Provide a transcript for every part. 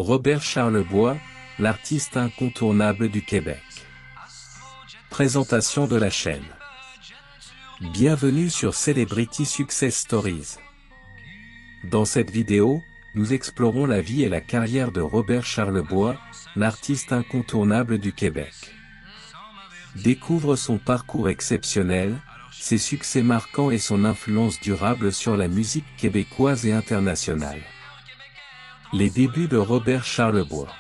Robert Charlebois, l'artiste incontournable du Québec. Présentation de la chaîne. Bienvenue sur Celebrity Success Stories. Dans cette vidéo, nous explorons la vie et la carrière de Robert Charlebois, l'artiste incontournable du Québec. Découvre son parcours exceptionnel, ses succès marquants et son influence durable sur la musique québécoise et internationale. Les débuts de Robert Charlebois.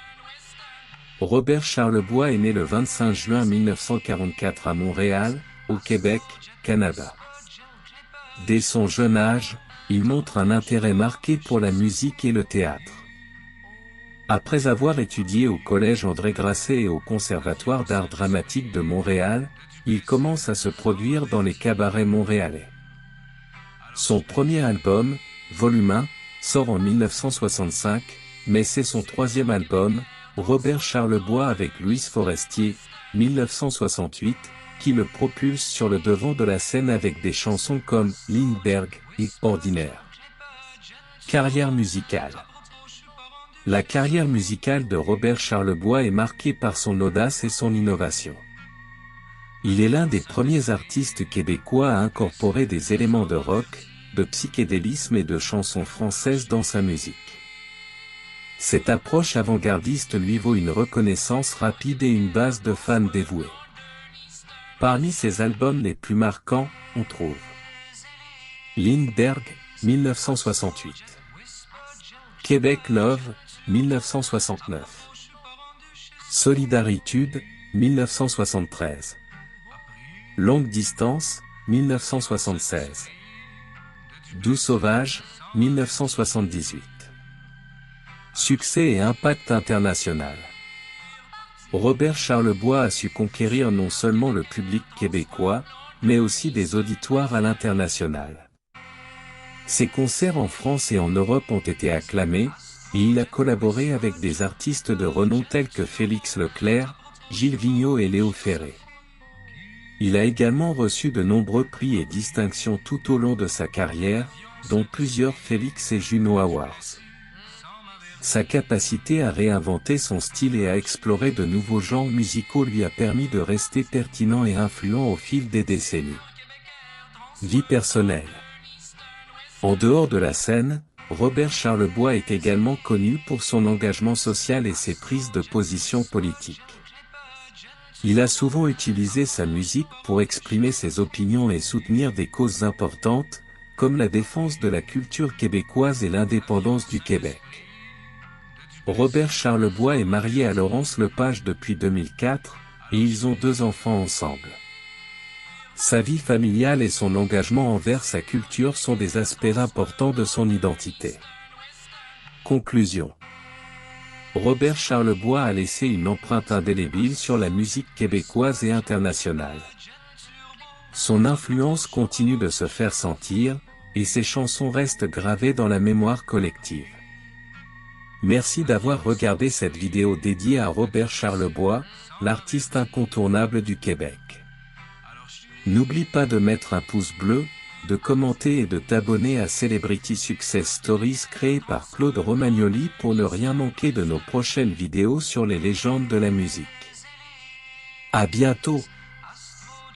Robert Charlebois est né le 25 juin 1944 à Montréal, au Québec, Canada. Dès son jeune âge, il montre un intérêt marqué pour la musique et le théâtre. Après avoir étudié au Collège André Grasset et au Conservatoire d'art dramatique de Montréal, il commence à se produire dans les cabarets montréalais. Son premier album, Volume 1, sort en 1965, mais c'est son troisième album, Robert Charlebois avec Louise Forestier, 1968, qui le propulse sur le devant de la scène avec des chansons comme Lindbergh et Ordinaire. Carrière musicale. La carrière musicale de Robert Charlebois est marquée par son audace et son innovation. Il est l'un des premiers artistes québécois à incorporer des éléments de rock, de psychédélisme et de chansons françaises dans sa musique. Cette approche avant-gardiste lui vaut une reconnaissance rapide et une base de fans dévoués. Parmi ses albums les plus marquants, on trouve Lindbergh, 1968. Québec Love, 1969. Solidaritude, 1973. Longue distance, 1976. Doux sauvage, 1978. Succès et impact international. Robert Charlebois a su conquérir non seulement le public québécois, mais aussi des auditoires à l'international. Ses concerts en France et en Europe ont été acclamés, et il a collaboré avec des artistes de renom tels que Félix Leclerc, Gilles Vigneault et Léo Ferré. Il a également reçu de nombreux prix et distinctions tout au long de sa carrière, dont plusieurs Félix et Juno Awards. Sa capacité à réinventer son style et à explorer de nouveaux genres musicaux lui a permis de rester pertinent et influent au fil des décennies. Vie personnelle. En dehors de la scène, Robert Charlebois est également connu pour son engagement social et ses prises de position politiques. Il a souvent utilisé sa musique pour exprimer ses opinions et soutenir des causes importantes, comme la défense de la culture québécoise et l'indépendance du Québec. Robert Charlebois est marié à Laurence Lepage depuis 2004, et ils ont 2 enfants ensemble. Sa vie familiale et son engagement envers sa culture sont des aspects importants de son identité. Conclusion. Robert Charlebois a laissé une empreinte indélébile sur la musique québécoise et internationale. Son influence continue de se faire sentir, et ses chansons restent gravées dans la mémoire collective. Merci d'avoir regardé cette vidéo dédiée à Robert Charlebois, l'artiste incontournable du Québec. N'oublie pas de mettre un pouce bleu, de commenter et de t'abonner à Celebrity Success Stories créé par Claude Romagnoli pour ne rien manquer de nos prochaines vidéos sur les légendes de la musique. À bientôt!